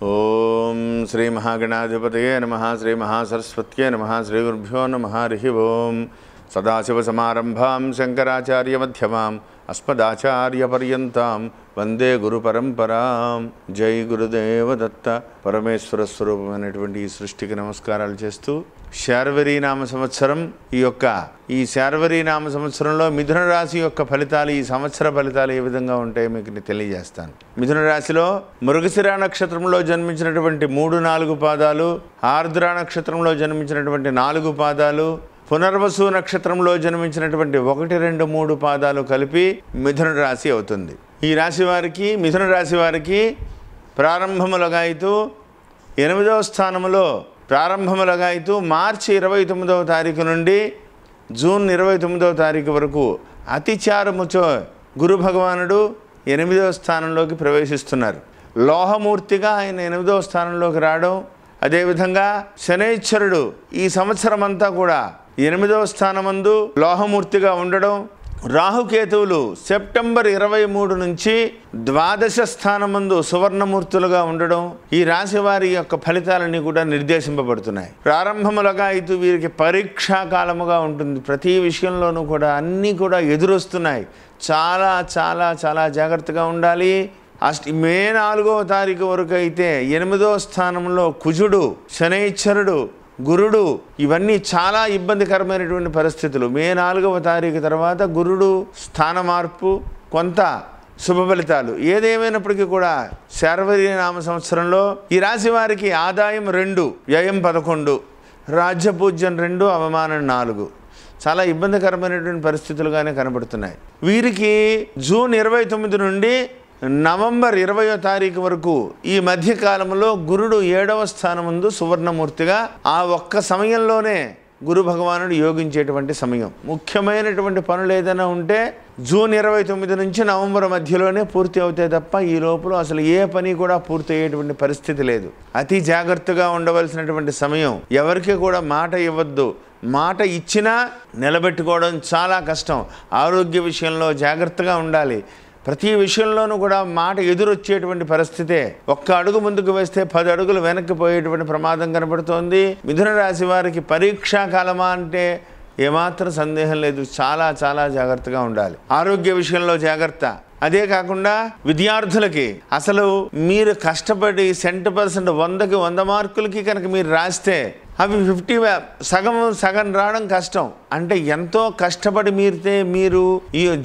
ఓం శ్రీ మహాగణాధిపతయే నమః. శ్రీ మహాసరస్వత్యే నమః. శ్రీ గురుభ్యో నమః. హరి ఓం. సదాశివసమారంభాం శంకరాచార్యమధ్యమాం అస్మదాచార్యపర్యంతాం వందే గురు పరంపరాం. జై గురుదేవ దత్త. పరమేశ్వర స్వరూపమైనటువంటి ఈ సృష్టికి నమస్కారాలు చేస్తూ శార్వరీ నామ సంవత్సరం ఈ శార్వరీ నామ సంవత్సరంలో మిథున రాశి యొక్క ఫలితాలు, ఈ సంవత్సర ఫలితాలు ఏ విధంగా ఉంటాయో మీకు తెలియజేస్తాను. మిథున రాశిలో మృగశిర నక్షత్రంలో జన్మించినటువంటి 3-4 పాదాలు, ఆర్ద్ర నక్షత్రంలో జన్మించినటువంటి 4 పాదాలు, పునర్వసు నక్షత్రంలో జన్మించినటువంటి 1, 2, 3 పాదాలు కలిపి మిథున రాశి అవుతుంది. ఈ రాశి వారికి, మిథున రాశి వారికి ప్రారంభములగాయితూ 8వ స్థానంలో ప్రారంభములగాయితూ మార్చి 29వ తారీఖు నుండి జూన్ 29వ తారీఖు వరకు అతిచారముచో గురు భగవానుడు 8వ స్థానంలోకి ప్రవేశిస్తున్నారు. లోహమూర్తిగా ఆయన 8వ స్థానంలోకి రావడం, అదేవిధంగా శనైశ్వరుడు ఈ సంవత్సరం అంతా కూడా 8వ స్థానమందు లోహమూర్తిగా ఉండడం, రాహుకేతువులు సెప్టెంబర్ 23 నుంచి 12వ స్థానమందు సువర్ణమూర్తులుగా ఉండడం ఈ రాశి వారి యొక్క ఫలితాలన్నీ కూడా నిర్దేశింపబడుతున్నాయి. ప్రారంభములుగా అయితే వీరికి పరీక్షా కాలముగా ఉంటుంది. ప్రతి విషయంలోనూ కూడా అన్నీ కూడా ఎదురొస్తున్నాయి. చాలా చాలా చాలా జాగ్రత్తగా ఉండాలి. మే 4వ తారీఖు వరకు అయితే 8వ స్థానంలో కుజుడు, శనైశ్వరుడు, గురుడు, ఇవన్నీ చాలా ఇబ్బందికరమైనటువంటి పరిస్థితులు. మే 4వ తారీఖు తర్వాత గురుడు స్థాన మార్పు, కొంత శుభ ఫలితాలు. ఏదేమైనప్పటికీ కూడా శార్వరీ నామ సంవత్సరంలో ఈ రాశి వారికి ఆదాయం 2, వ్యయం 11, రాజ్యపూజ్యం 2, అవమానం 4. చాలా ఇబ్బందికరమైనటువంటి పరిస్థితులుగానే కనబడుతున్నాయి. వీరికి జూన్ 29 నుండి నవంబర్ 20వ తారీఖు వరకు ఈ మధ్యకాలంలో గురుడు 7వ స్థానమందు సువర్ణమూర్తిగా ఆ ఒక్క సమయంలోనే గురు భగవానుడు యోగించేటువంటి సమయం. ముఖ్యమైనటువంటి పనులు ఏదైనా ఉంటే జూన్ 29 నుంచి నవంబర్ మధ్యలోనే పూర్తి అవుతాయి తప్ప ఈ లోపల అసలు ఏ పని కూడా పూర్తి అయ్యేటువంటి పరిస్థితి లేదు. అతి జాగ్రత్తగా ఉండవలసినటువంటి సమయం. ఎవరికి కూడా మాట ఇవ్వద్దు. మాట ఇచ్చినా నిలబెట్టుకోవడం చాలా కష్టం. ఆరోగ్య విషయంలో జాగ్రత్తగా ఉండాలి. ప్రతి విషయంలోనూ కూడా మాట ఎదురొచ్చేటువంటి పరిస్థితే. ఒక్క అడుగు ముందుకు వేస్తే 10 అడుగులు వెనక్కి పోయేటువంటి ప్రమాదం కనబడుతోంది. మిథున రాశి వారికి పరీక్షా కాలమా అంటే ఏమాత్రం సందేహం లేదు. చాలా చాలా జాగ్రత్తగా ఉండాలి. ఆరోగ్య విషయంలో జాగ్రత్త. అదే కాకుండా విద్యార్థులకి అసలు మీరు కష్టపడి 100% 100కి 100 మార్కులకి కనుక మీరు రాస్తే అవి 50 సగం రావడం కష్టం. అంటే ఎంతో కష్టపడి మీరు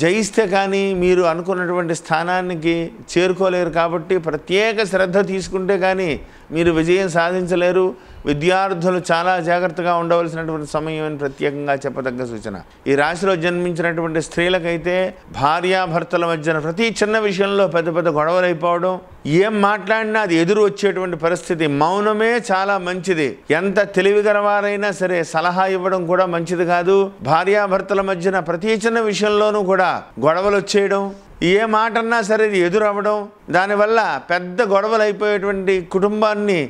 జయిస్తే కానీ మీరు అనుకున్నటువంటి స్థానానికి చేరుకోలేరు. కాబట్టి ప్రత్యేక శ్రద్ధ తీసుకుంటే కానీ మీరు విజయం సాధించలేరు. విద్యార్థులు చాలా జాగ్రత్తగా ఉండవలసినటువంటి సమయం అని ప్రత్యేకంగా చెప్పదగ్గ సూచన. ఈ రాశిలో జన్మించినటువంటి స్త్రీలకైతే భార్యాభర్తల మధ్యన ప్రతి చిన్న విషయంలో పెద్ద పెద్ద గొడవలు అయిపోవడం, ఏం మాట్లాడినా అది ఎదురు వచ్చేటువంటి పరిస్థితి. మౌనమే చాలా మంచిది. ఎంత తెలివిగలవారైనా సరే సలహా ఇవ్వడం కూడా మంచిది కాదు. భార్యాభర్తల మధ్యన ప్రతి చిన్న విషయంలోనూ కూడా గొడవలు వచ్చేయడం, ఏ మాట అన్నా సరే ఎదురవ్వడం, దానివల్ల పెద్ద గొడవలు అయిపోయేటువంటి కుటుంబాన్ని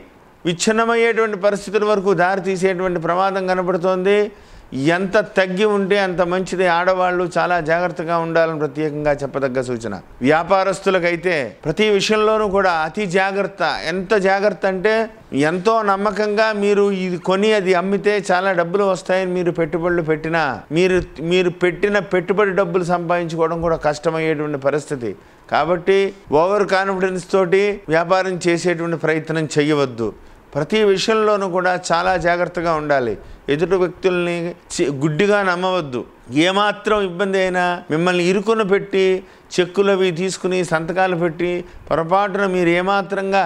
విచ్ఛిన్నమయ్యేటువంటి పరిస్థితుల వరకు దారి తీసేటువంటి ప్రమాదం కనబడుతోంది. ఎంత తగ్గి ఉంటే అంత మంచిది. ఆడవాళ్ళు చాలా జాగ్రత్తగా ఉండాలని ప్రత్యేకంగా చెప్పదగ్గ సూచన. వ్యాపారస్తులకైతే ప్రతి విషయంలోనూ కూడా అతి జాగ్రత్త. ఎంత జాగ్రత్త అంటే ఎంతో నమ్మకంగా మీరు ఇది కొని అది అమ్మితే చాలా డబ్బులు వస్తాయని మీరు పెట్టుబడులు పెట్టినా మీరు పెట్టిన పెట్టుబడి డబ్బులు సంపాదించుకోవడం కూడా కష్టమయ్యేటువంటి పరిస్థితి. కాబట్టి ఓవర్ కాన్ఫిడెన్స్ తోటి వ్యాపారం చేసేటువంటి ప్రయత్నం చేయవద్దు. ప్రతి విషయంలోనూ కూడా చాలా జాగ్రత్తగా ఉండాలి. ఎదుటి వ్యక్తుల్ని గుడ్డిగా నమ్మవద్దు. ఏమాత్రం ఇబ్బంది అయినా మిమ్మల్ని ఇరుకున పెట్టి చెక్కులవి తీసుకుని సంతకాలు పెట్టి పొరపాటున మీరు ఏమాత్రంగా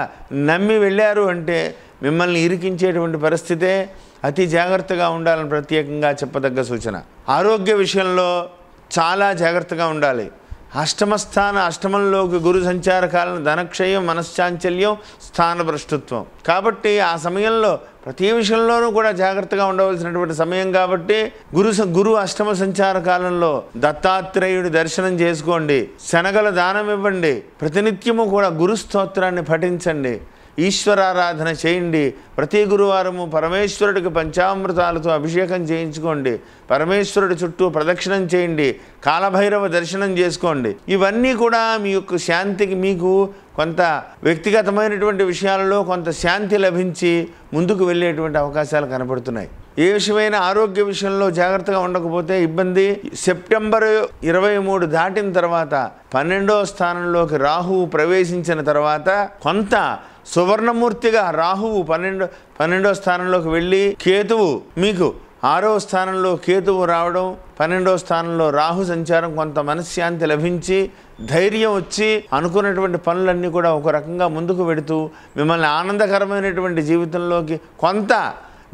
నమ్మి వెళ్ళారు అంటే మిమ్మల్ని ఇరికించేటువంటి పరిస్థితే. అతి జాగ్రత్తగా ఉండాలని ప్రత్యేకంగా చెప్పదగ్గ సూచన. ఆరోగ్య విషయంలో చాలా జాగ్రత్తగా ఉండాలి. అష్టమంలోకి గురు సంచార కాలం ధనక్షయం, మనశ్చాంచల్యం, స్థానభ్రష్టత్వం. కాబట్టి ఆ సమయంలో ప్రతి విషయంలోనూ కూడా జాగ్రత్తగా ఉండవలసినటువంటి సమయం. కాబట్టి గురు అష్టమ సంచార కాలంలో దత్తాత్రేయుడి దర్శనం చేసుకోండి, శనగల దానం ఇవ్వండి, ప్రతినిత్యము కూడా గురు స్తోత్రాన్ని పఠించండి. ఈశ్వరారాధన చేయండి. ప్రతి గురువారము పరమేశ్వరుడికి పంచామృతాలతో అభిషేకం చేయించుకోండి. పరమేశ్వరుడి చుట్టూ ప్రదక్షిణం చేయండి. కాలభైరవ దర్శనం చేసుకోండి. ఇవన్నీ కూడా మీ యొక్క శాంతికి, మీకు కొంత వ్యక్తిగతమైనటువంటి విషయాలలో కొంత శాంతి లభించి ముందుకు వెళ్ళేటువంటి అవకాశాలు కనబడుతున్నాయి. ఏ విషయమైన ఆరోగ్య విషయంలో జాగ్రత్తగా ఉండకపోతే ఇబ్బంది. సెప్టెంబర్ 23 దాటిన తర్వాత 12వ స్థానంలోకి రాహువు ప్రవేశించిన తర్వాత కొంత సువర్ణమూర్తిగా రాహువు 12వ స్థానంలోకి వెళ్ళి కేతువు మీకు 6వ స్థానంలో కేతువు రావడం, 12వ స్థానంలో రాహు సంచారం, కొంత మనశ్శాంతి లభించి ధైర్యం వచ్చి అనుకున్నటువంటి పనులన్నీ కూడా ఒక రకంగా ముందుకు వెడుతూ మిమ్మల్ని ఆనందకరమైనటువంటి జీవితంలోకి కొంత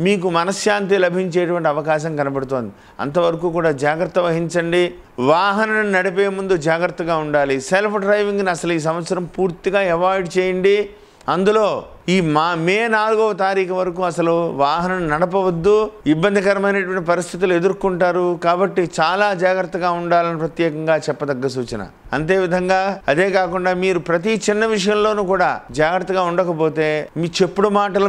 మీకు మనశ్శాంతి లభించేటువంటి అవకాశం కనబడుతోంది. అంతవరకు కూడా జాగ్రత్త వహించండి. వాహనం నడిపే ముందు జాగ్రత్తగా ఉండాలి. సెల్ఫ్ డ్రైవింగ్ని అసలు ఈ సంవత్సరం పూర్తిగా అవాయిడ్ చేయండి. అందులో ఈ మే 4వ తారీఖు వరకు అసలు వాహనం నడపవద్దు. ఇబ్బందికరమైనటువంటి పరిస్థితులు ఎదుర్కొంటారు. కాబట్టి చాలా జాగ్రత్తగా ఉండాలని ప్రత్యేకంగా చెప్పదగ్గ సూచన. అంతేవిధంగా అదే కాకుండా మీరు ప్రతి చిన్న విషయంలోనూ కూడా జాగ్రత్తగా ఉండకపోతే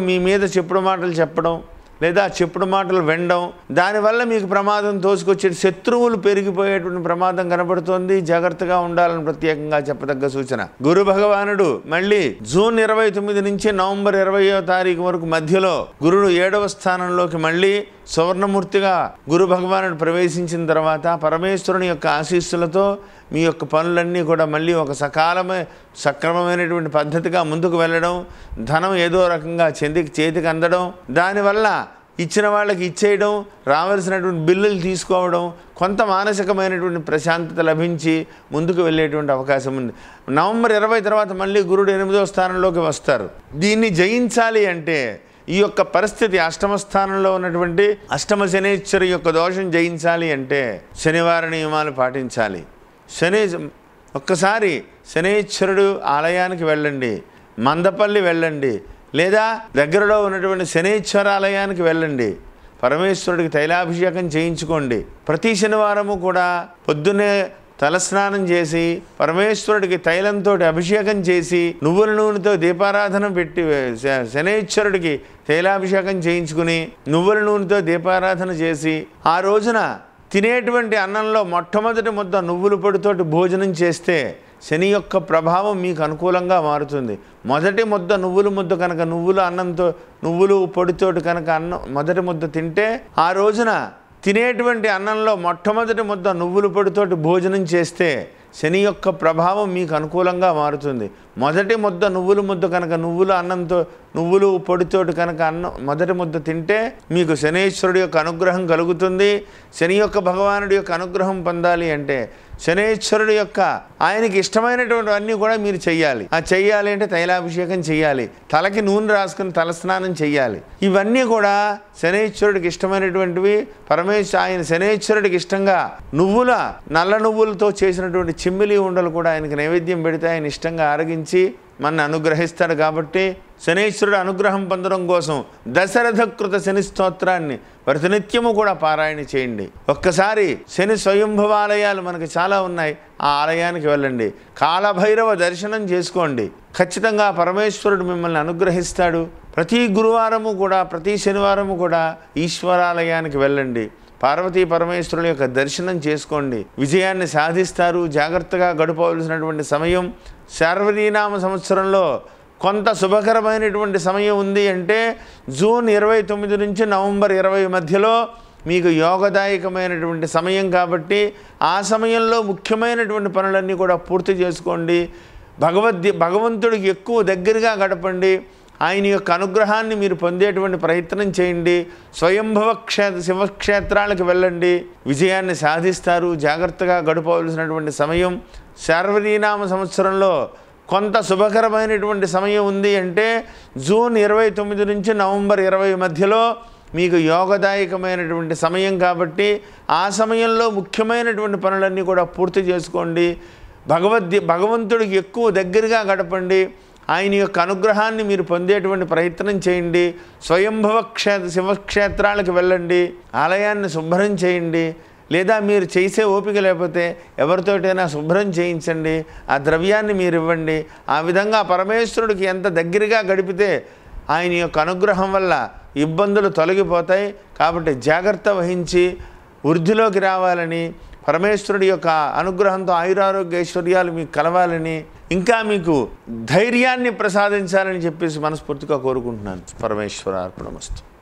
మీ మీద చెప్పుడు మాటలు చెప్పడం లేదా చెప్పుడు మాటలు వినడం, దానివల్ల మీకు ప్రమాదం తోసుకొచ్చే శత్రువులు పెరిగిపోయేటువంటి ప్రమాదం కనబడుతోంది. జాగ్రత్తగా ఉండాలని ప్రత్యేకంగా చెప్పదగ్గ సూచన. గురు భగవానుడు మళ్ళీ జూన్ 29 నుంచి నవంబర్ 20వ తారీఖు వరకు మధ్యలో గురుడు 7వ స్థానంలోకి మళ్ళీ సువర్ణమూర్తిగా గురు భగవానుడు ప్రవేశించిన తర్వాత పరమేశ్వరుని యొక్క ఆశీస్సులతో మీ యొక్క పనులన్నీ కూడా మళ్ళీ ఒక సక్రమమైనటువంటి పద్ధతిగా ముందుకు వెళ్ళడం, ధనం ఏదో రకంగా చేతికి అందడం, దానివల్ల ఇచ్చిన వాళ్ళకి ఇచ్చేయడం, రావాల్సినటువంటి బిల్లులు తీసుకోవడం, కొంత మానసికమైనటువంటి ప్రశాంతత లభించి ముందుకు వెళ్ళేటువంటి అవకాశం ఉంది. నవంబర్ 20 తర్వాత మళ్ళీ గురుడు 8వ స్థానంలోకి వస్తారు. దీన్ని జయించాలి అంటే ఈ యొక్క పరిస్థితి, అష్టమ స్థానంలో ఉన్నటువంటి అష్టమ శనేశ్వరి యొక్క దోషం జయించాలి అంటే శనివార నియమాలు పాటించాలి. ఒక్కసారి శనేశ్వరుడు ఆలయానికి వెళ్ళండి, మందపల్లి వెళ్ళండి, లేదా దగ్గరలో ఉన్నటువంటి శనేశ్వర ఆలయానికి వెళ్ళండి. పరమేశ్వరుడికి తైలాభిషేకం చేయించుకోండి. ప్రతి శనివారము కూడా పొద్దున్నే తలస్నానం చేసి పరమేశ్వరుడికి తైలంతో అభిషేకం చేసి నువ్వుల నూనెతో దీపారాధన పెట్టి శనేశ్వరుడికి తైలాభిషేకం చేయించుకుని నువ్వుల నూనెతో దీపారాధన చేసి ఆ రోజున తినేటువంటి అన్నంలో మొట్టమొదటి ముద్ద నువ్వుల పొడితోటి భోజనం చేస్తే శని యొక్క ప్రభావం మీకు అనుకూలంగా మారుతుంది. మొదటి ముద్ద నువ్వుల ముద్ద కనుక నువ్వులు పొడితోటి కనుక మొదటి ముద్ద తింటే ఆ రోజున తినేటువంటి అన్నంలో మొట్టమొదటి ముద్ద నువ్వుల పొడితోటి భోజనం చేస్తే శని యొక్క ప్రభావం మీకు అనుకూలంగా మారుతుంది. మొదటి ముద్ద నువ్వుల ముద్ద కనుక నువ్వులు పొడితోటి కనుక మొదటి ముద్ద తింటే మీకు శనేశ్వరుడి యొక్క అనుగ్రహం కలుగుతుంది. శని యొక్క భగవానుడి యొక్క అనుగ్రహం పొందాలి అంటే శనేశ్వరుడు యొక్క ఆయనకి ఇష్టమైనటువంటి అన్నీ కూడా మీరు చెయ్యాలి. చెయ్యాలి అంటే తైలాభిషేకం చెయ్యాలి, తలకి నూనె రాసుకుని తలస్నానం చెయ్యాలి. ఇవన్నీ కూడా శనేశ్వరుడికి ఇష్టమైనటువంటివి. ఆయన శనేశ్వరుడికి ఇష్టంగా నల్ల నువ్వులతో చేసినటువంటి చిమ్మిలి ఉండలు కూడా ఆయనకి నైవేద్యం పెడితే ఆయన ఇష్టంగా ఆరగించి మన అనుగ్రహిస్తాడు. కాబట్టి శనేశ్వరుడు అనుగ్రహం పొందడం కోసం దశరథకృత శని స్తోత్రాన్ని ప్రతినిత్యము కూడా పారాయణ చేయండి. ఒక్కసారి శని స్వయంభవాలయాలు మనకు చాలా ఉన్నాయి, ఆ ఆలయానికి వెళ్ళండి. కాలభైరవ దర్శనం చేసుకోండి. ఖచ్చితంగా పరమేశ్వరుడు మిమ్మల్ని అనుగ్రహిస్తాడు. ప్రతి గురువారము కూడా ప్రతి శనివారము కూడా ఈశ్వరాలయానికి వెళ్ళండి. పార్వతీ పరమేశ్వరుల యొక్క దర్శనం చేసుకోండి. విజయాన్ని సాధిస్తారు. జాగ్రత్తగా గడపవలసినటువంటి సమయం శార్వరీనామ సంవత్సరంలో కొంత శుభకరమైనటువంటి సమయం ఉంది అంటే జూన్ 29 నుంచి నవంబర్ 20 మధ్యలో మీకు యోగదాయకమైనటువంటి సమయం. కాబట్టి ఆ సమయంలో ముఖ్యమైనటువంటి పనులన్నీ కూడా పూర్తి చేసుకోండి. భగవంతుడికి ఎక్కువ దగ్గరగా గడపండి. ఆయన యొక్క అనుగ్రహాన్ని మీరు పొందేటువంటి ప్రయత్నం చేయండి. స్వయంభవ శివక్షేత్రాలకు వెళ్ళండి. విజయాన్ని సాధిస్తారు. జాగ్రత్తగా గడపవలసినటువంటి సమయం శార్వరీనామ సంవత్సరంలో కొంత శుభకరమైనటువంటి సమయం ఉంది అంటే జూన్ 29 నుంచి నవంబర్ 20 మధ్యలో మీకు యోగదాయకమైనటువంటి సమయం. కాబట్టి ఆ సమయంలో ముఖ్యమైనటువంటి పనులన్నీ కూడా పూర్తి చేసుకోండి. భగవంతుడికి ఎక్కువ దగ్గరగా గడపండి. ఆయన యొక్క అనుగ్రహాన్ని మీరు పొందేటువంటి ప్రయత్నం చేయండి. స్వయంభవ శివక్షేత్రాలకు వెళ్ళండి. ఆలయాన్ని శుభ్రం చేయండి. లేదా మీరు చేసే ఓపిక లేకపోతే ఎవరితోటైనా శుభ్రం చేయించండి, ఆ ద్రవ్యాన్ని మీరు ఇవ్వండి. ఆ విధంగా పరమేశ్వరుడికి ఎంత దగ్గరగా గడిపితే ఆయన యొక్క అనుగ్రహం వల్ల ఇబ్బందులు తొలగిపోతాయి. కాబట్టి జాగ్రత్త వహించి వృద్ధిలోకి రావాలని, పరమేశ్వరుడి యొక్క అనుగ్రహంతో ఆయురారోగ్య ఐశ్వర్యాలు మీకు కలవాలని, ఇంకా మీకు ధైర్యాన్ని ప్రసాదించాలని చెప్పేసి మనస్ఫూర్తిగా కోరుకుంటున్నాను. పరమేశ్వర అర్పణమస్తు.